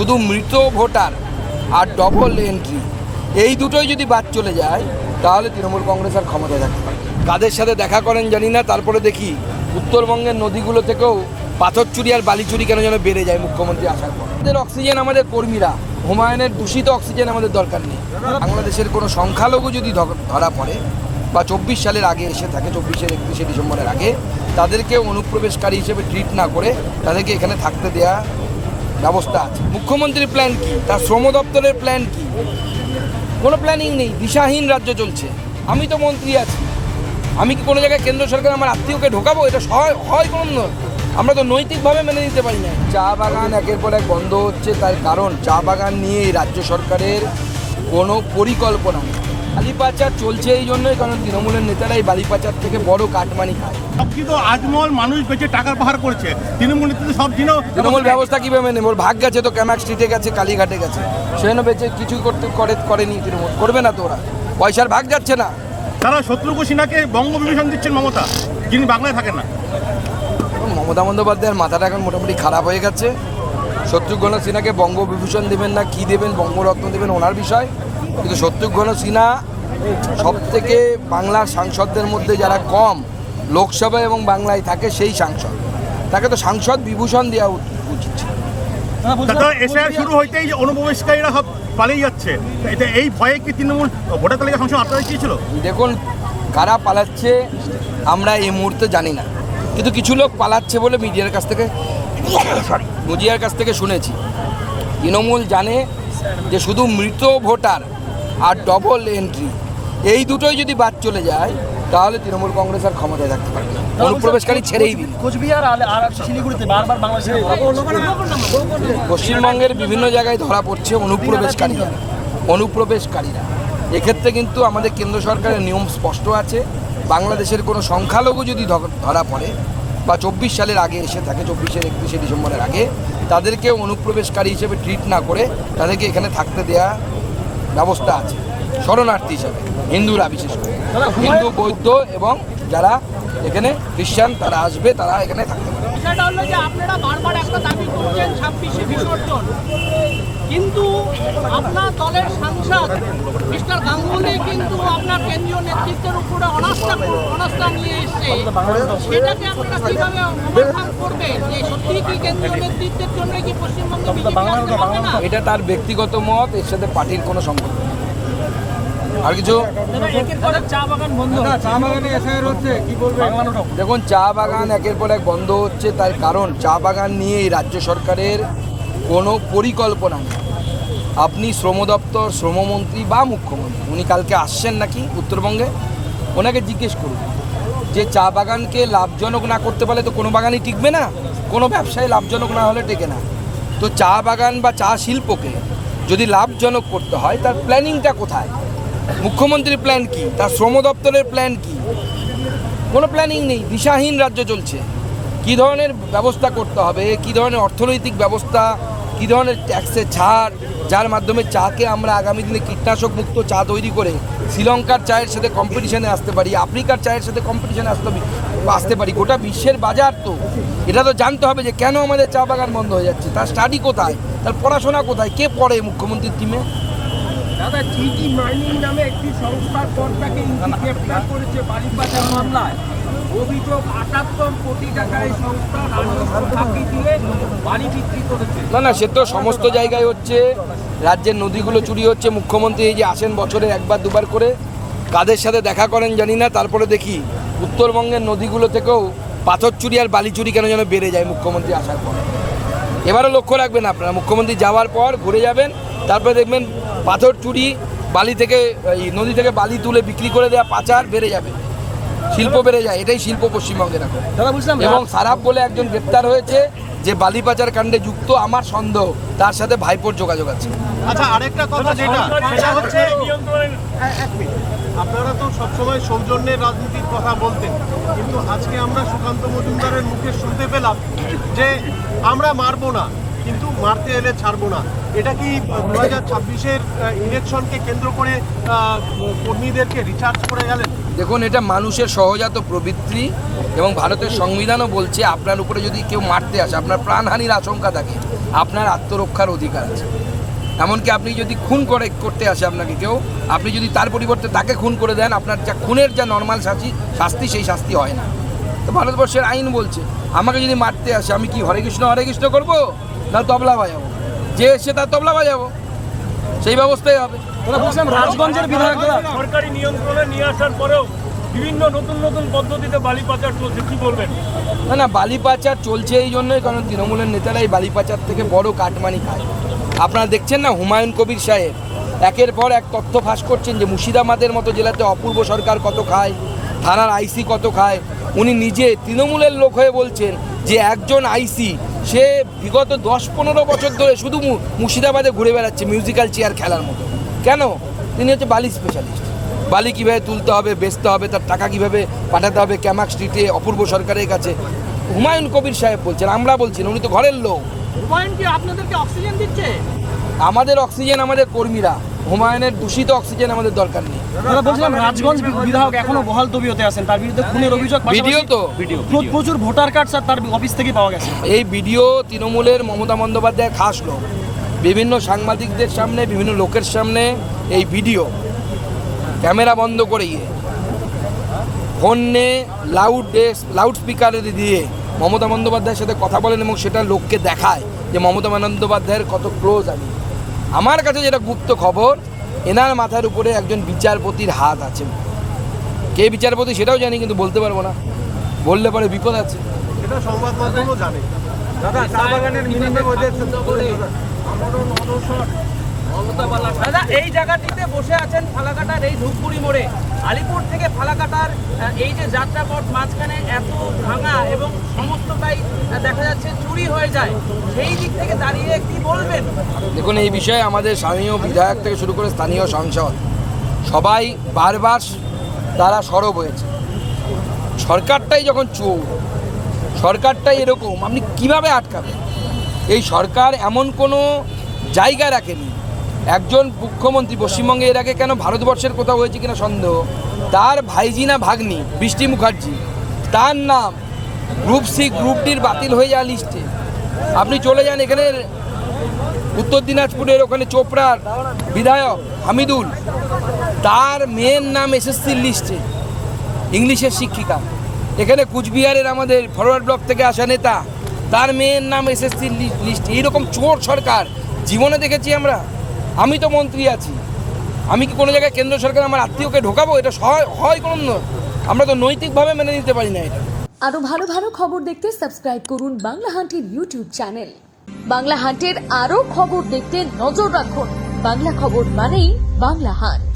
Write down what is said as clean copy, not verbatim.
শুধু মৃত ভোটার আর double entry এই দুটোই যদি বাদ চলে যায় তাহলে তৃণমূল কংগ্রেস আর ক্ষমতায় থাকতে পারে। কাদের সাথে দেখা করেন জানি না, তারপরে দেখি উত্তরবঙ্গের নদীগুলো থেকেও পাথর চুরি আর বালি চুরি কেন যেন বেড়ে যায় মুখ্যমন্ত্রী আসার পর। আমাদের অক্সিজেন আমাদের কর্মীরা, হুমায়ুনের দূষিত অক্সিজেন আমাদের দরকার নেই। বাংলাদেশের কোনো সংখ্যালঘু যদি ধরা পড়ে বা 24 সালের আগে এসে থাকে, 24-এর 31শে ডিসেম্বরের আগে, তাদেরকে অনুপ্রবেশকারী হিসেবে ট্রিট না করে তাদেরকে এখানে থাকতে দেওয়া ব্যবস্থা আছে। মুখ্যমন্ত্রীর প্ল্যান কি, তার শ্রম দপ্তরের প্ল্যান কি? কোনো প্ল্যানিং নেই, দিশাহীন রাজ্য চলছে। আমি তো মন্ত্রী আছি, আমি কি কোনো জায়গায় কেন্দ্র সরকার আমার আত্মীয়কে ঢোকাবো? এটা হয় কোনো, আমরা তো নৈতিকভাবে মেনে নিতে পারি না। চা বাগান একের পর এক বন্ধ হচ্ছে, তার কারণ চা বাগান নিয়ে রাজ্য সরকারের কোনো পরিকল্পনা নেই। বালি পাচার চলছে এই জন্যই, কারণ তৃণমূলের নেতারাই বালি পাচার থেকে বড় কাটমানি খায়। কিন্তু আজমল মানুষ বেঁচে টাকার পাহাড় করেছে, তৃণমূল নেতৃত্ব সব তৃণমূল ব্যবস্থা কীভাবে নেব? ওর ভাগ গেছে তো, ক্যামাক স্ট্রিটে গেছে, কালীঘাটে গেছে, সেখানে বেঁচে কিছুই করেনি তৃণমূল, করবে না তো। ওরা পয়সার ভাগ যাচ্ছে না। তারা শত্রুঘ্ন সিনহাকে বঙ্গবিভূষণ দিচ্ছেন মমতা, যিনি বাংলায় থাকেন না। মমতা বন্দ্যোপাধ্যায়ের মাথাটা এখন মোটামুটি খারাপ হয়ে গেছে। শত্রুঘ্ন সিনহাকে বঙ্গবিভূষণ দেবেন না কি দেবেন, বঙ্গরত্ন দেবেন ওনার বিষয়, কিন্তু শত্রুঘ্ন সিনহা সব থেকে বাংলার সাংসদদের মধ্যে যারা কম লোকসভা এবং বাংলায় থাকে সেই সাংসদ, তাকে তো সাংসদ বিভূষণ দেওয়া উচিত ছিল। এসআইআর শুরু হইতেই যে অনুপ্রবেশকারীরা পালিয়ে যাচ্ছে, এই ভয়ে কি তৃণমূল ভোটার তালিকা সংশোধন আটকে দিয়েছিল? দেখুন, কারা পালাচ্ছে আমরা এই মুহূর্তে জানি না, কিন্তু কিছু লোক পালাচ্ছে বলে মিডিয়ার কাছ থেকে শুনেছি। তৃণমূল জানে যে শুধু মৃত ভোটার আর ডবল এন্ট্রি এই দুটোই যদি বাদ চলে যায় তাহলে তৃণমূল কংগ্রেস আর ক্ষমতায় থাকতে পারে না। অনুপ্রবেশকারী ছেড়েই দিন। কোচবিহার আর শিলিগুড়িতে বারবার বাংলাদেশে পশ্চিমবঙ্গের বিভিন্ন জায়গায় ধরা পড়ছে অনুপ্রবেশকারীরা। এক্ষেত্রে কিন্তু আমাদের কেন্দ্র সরকারের নিয়ম স্পষ্ট আছে। বাংলাদেশের কোনো সংখ্যালঘু যদি ধরা পড়ে বা 24 সালের আগে এসে থাকে, 24-এর 31শে ডিসেম্বরের আগে, তাদেরকে অনুপ্রবেশকারী হিসেবে ট্রিট না করে তাদেরকে এখানে থাকতে দেওয়া ব্যবস্থা আছে, শরণার্থী হিসাবে। হিন্দুরা বিশেষ করে, হিন্দু, বৌদ্ধ এবং যারা এখানে খ্রিস্টান তারা আসবে, তারা এখানে থাকতে পারে। বিষয়টা হলো যে আপনারা বারবার একটা দাবি করছেন 26শে বিসর্জন, কিন্তু আপনার দলের সাংসদ মিস্টার গাঙ্গুলি কিন্তু আপনার কেন্দ্রীয় নেতৃত্বের উপরে অনাস্থা নিয়ে এসছে। সেটাকে আপনারা কিভাবে সমাধান করবেন? যে সত্যি কি কেন্দ্রীয় নেতৃত্বের জন্য কি পশ্চিমবঙ্গে বিজেপি আসতে পারবে না? এটা তার ব্যক্তিগত মত, এর সাথে পার্টির কোনো সম্পর্ক নেই। আর কিছু চা বাগান বন্ধ, চা বাগানে এসআইআর হচ্ছে, কি বলবেন? দেখুন, চা বাগান একের পর এক বন্ধ হচ্ছে, তার কারণ চা বাগান নিয়ে রাজ্য সরকারের কোনো পরিকল্পনা নেই। আপনি শ্রম দপ্তর, শ্রমমন্ত্রী বা মুখ্যমন্ত্রী, উনি কালকে আসছেন নাকি উত্তরবঙ্গে, ওনাকে জিজ্ঞেস করুন যে চা বাগানকে লাভজনক না করতে পারলে তো কোনো বাগানই টিকবে না, কোনো ব্যবসায় লাভজনক না হলে টেকে না। তো চা বাগান বা চা শিল্পকে যদি লাভজনক করতে হয় তার প্ল্যানিংটা কোথায়? মুখ্যমন্ত্রীর প্ল্যান কি, তার শ্রম দপ্তরের প্ল্যান কি? কোনো প্ল্যানিং নেই, দিশাহীন রাজ্য চলছে। কী ধরনের ব্যবস্থা করতে হবে, কী ধরনের অর্থনৈতিক ব্যবস্থা, কী ধরনের ট্যাক্সের ছাড়, যার মাধ্যমে চাকে আমরা আগামী দিনে কীটনাশক মুক্ত চা তৈরি করে শ্রীলঙ্কার চায়ের সাথে কম্পিটিশনে আসতে পারি, আফ্রিকার চায়ের সাথে কম্পিটিশনে আসতে পারি, গোটা বিশ্বের বাজার। তো এটা তো জানতে হবে যে কেন আমাদের চা বাগান বন্ধ হয়ে যাচ্ছে, তার স্টাডি কোথায়, তার পড়াশোনা কোথায়, কে পড়ে মুখ্যমন্ত্রীর টিমে? দাদা, জিটি মাইনিং নামে একটি সংস্থার কর্তাকে গ্রেফতার করেছে বালি পাচার মামলায়। অভিযোগ 78 কোটি টাকার এই সংস্থা রাজস্ব ফাঁকি দিয়ে বালি বিক্রি করেছে। না, সে তো সমস্ত জায়গায় হচ্ছে, রাজ্যের নদীগুলো চুরি হচ্ছে। মুখ্যমন্ত্রী এই যে আসেন বছরে একবার দুবার করে, কাদের সাথে দেখা করেন জানি না, তারপরে দেখি উত্তরবঙ্গের নদীগুলো থেকেও পাথর চুরি আর বালি চুরি কেন যেন বেড়ে যায় মুখ্যমন্ত্রী আসার পর। এবারও লক্ষ্য রাখবেন আপনারা, মুখ্যমন্ত্রী যাওয়ার পর ঘুরে যাবেন, তারপরে দেখবেন পাথর চুরি, বালি থেকে, নদী থেকে বালি তুলে বিক্রি করে দেওয়া পাচার বেড়ে যাবে, শিল্প বেড়ে যায়। এটাই শিল্প পশ্চিমবঙ্গের এখন। এবং সারাফ বলে একজন গ্রেপ্তার হয়েছে যে বালি পাচার কাণ্ডে যুক্ত, আমার সন্দেহ তার সাথে ভাইপোর যোগাযোগ আছে। আচ্ছা, আরেকটা কথা যেটা হচ্ছে, আপনারা তো সবসময় সৌজন্যের রাজনীতির কথা বলতেন, কিন্তু আজকে আমরা সুকান্ত মজুমদারের মুখে শুনতে পেলাম যে আমরা মারবো না, কিন্তু মারতে এলে ছাড়বো না। এটা কি 2026-এর ইলেকশনকে কেন্দ্র করে কর্মীদেরকে রিচার্জ করে গেলেন? দেখুন, এটা মানুষের সহজাত প্রবৃত্তি এবং ভারতের সংবিধানও বলছে আপনার উপরে যদি কেউ মারতে আসে, আপনার প্রাণহানির আশঙ্কা থাকে, আপনার আত্মরক্ষার অধিকার আছে। এমনকি আপনি যদি খুন করতে আসে আপনাকে কেউ, আপনি যদি তার পরিবর্তে তাকে খুন করে দেন, আপনার যা খুনের যা নর্মাল শাস্তি সেই শাস্তি হয় না। তো ভারতবর্ষের আইন বলছে আমাকে যদি মারতে আসে আমি কি হরে কৃষ্ণ করবো, না তবলা বাজাবো, যে এসে তার তবলা বাজাবো, সেই ব্যবস্থাই হবে। বলছিলাম রাজগঞ্জের বিধায়ক সরকারি নিয়ন্ত্রণে নিয়ে আসার পরেও বিভিন্ন নতুন পদ্ধতিতে বালি পাচার চলছে, কি বলবেন? না বালি পাচার চলছে এই জন্যই কারণ তৃণমূলের নেতারা এই বালি পাচার থেকে বড় কাটমানি খায়। আপনারা দেখছেন না হুমায়ুন কবির সাহেব একের পর এক তথ্য ফাঁস করছেন যে মুর্শিদাবাদের মতো জেলাতে অপূর্ব সরকার কত খায়, থানার আইসি কত খায়। উনি নিজে তৃণমূলের লোক হয়ে বলছেন যে একজন আইসি সে বিগত 10-15 বছর ধরে শুধু মুর্শিদাবাদে ঘুরে বেড়াচ্ছে মিউজিক্যাল চেয়ার খেলার মতো। কেন? তিনি হচ্ছে বালি স্পেশালিস্ট। বালি কীভাবে তুলতে হবে, বেচতে হবে, তার টাকা কীভাবে পাঠাতে হবে ক্যামাক স্ট্রিটে অপূর্ব সরকারের কাছে, হুমায়ুন কবির সাহেব বলছেন, আমরা বলছি না, উনি তো ঘরের লোক। হুমায়ুন কি আপনাদেরকে অক্সিজেন দিচ্ছে? আমাদের অক্সিজেন আমাদের কর্মীরা, হুমায়ুনের দূষিত অক্সিজেন আমাদের দরকার নেই। দাদা বলছিলাম রাজগঞ্জ বিধায়ক এখনো বহাল তবিয়তে আছেন, তার বিরুদ্ধে খুনের অভিযোগ, ভিডিও তো প্রচুর ভোটার কার্ড স্যার তার অফিস থেকে পাওয়া গেছে। এই ভিডিও তৃণমূলের মমতা বন্দ্যোপাধ্যায়ের খাস লোক বিভিন্ন সাংবাদিকদের সামনে, বিভিন্ন লোকের সামনে এই ভিডিও ক্যামেরা বন্ধ করে ফোনে লাউড স্পিকারে দিয়ে মমতা বন্দ্যোপাধ্যায়ের সাথে কথা বলেন এবং সেটা লোককে দেখায় যে মমতা বন্দ্যোপাধ্যায়ের কত ক্লোজ আমি। আমার কাছে যেটা গুপ্ত খবর, এনার মাথার উপরে একজন বিচারপতির হাত আছে। কে বিচারপতি সেটাও জানি, কিন্তু বলতে পারবো না, বললে পরে বিপদ আছে। এটা সংবাদ মাধ্যমও জানে। দাদা এই জায়গাটিতে বসে আছেন ফালাকাটার এই ধূপগুড়ি মোড়ে, আলিপুর থেকে ফালাকাটার এই যে যাত্রাপথ মাঝখানে এত ভাঙা এবং সমস্তটাই দেখা যাচ্ছে চুরি হয়ে যায়, সেই দিক থেকে দাঁড়িয়ে কি বলবেন? দেখুন এই বিষয়ে আমাদের স্থানীয় বিধায়ক থেকে শুরু করে স্থানীয় সংসদ সবাই বারবার তারা সরব হয়েছে। সরকারটাই যখন চোর, সরকারটাই এরকম, আপনি কিভাবে আটকাবেন? এই সরকার এমন কোনো জায়গা রাখেনি। একজন মুখ্যমন্ত্রী পশ্চিমবঙ্গে এর আগে কেন ভারতবর্ষের কোথাও হয়েছে কিনা সন্দেহ, তার ভাইজি না ভাগ্নি বৃষ্টি মুখার্জি, তার নাম গ্রুপ সি গ্রুপ ডির বাতিল হয়ে যাওয়া লিস্টে। আপনি চলে যান এখানে উত্তর দিনাজপুরের ওখানে চোপড়ার বিধায়ক হামিদুল, তার মেয়ের নাম এসএসসির লিস্টে, ইংলিশের শিক্ষিকা। এখানে কুচবিহারের আমাদের ফরওয়ার্ড ব্লক থেকে আসা নেতা, তার মেয়ের নাম এসএসসির লিস্ট। এইরকম চোর সরকার জীবনে দেখেছি আমরা। আমি তো মন্ত্রী আছি, আমি কি কোনো জায়গায় কেন্দ্র সরকার আমার আত্মীয়কে ঢোকাবো? এটা হয় কোনো, আমরা তো নৈতিকভাবে মেনে নিতে পারি না এটা। আরো ভালো ভালো খবর দেখতে সাবস্ক্রাইব করুন বাংলা হান্টের ইউটিউব চ্যানেল। বাংলা হান্টের আরো খবর দেখতে নজর রাখুন। বাংলা খবর মানেই বাংলা হান্ট।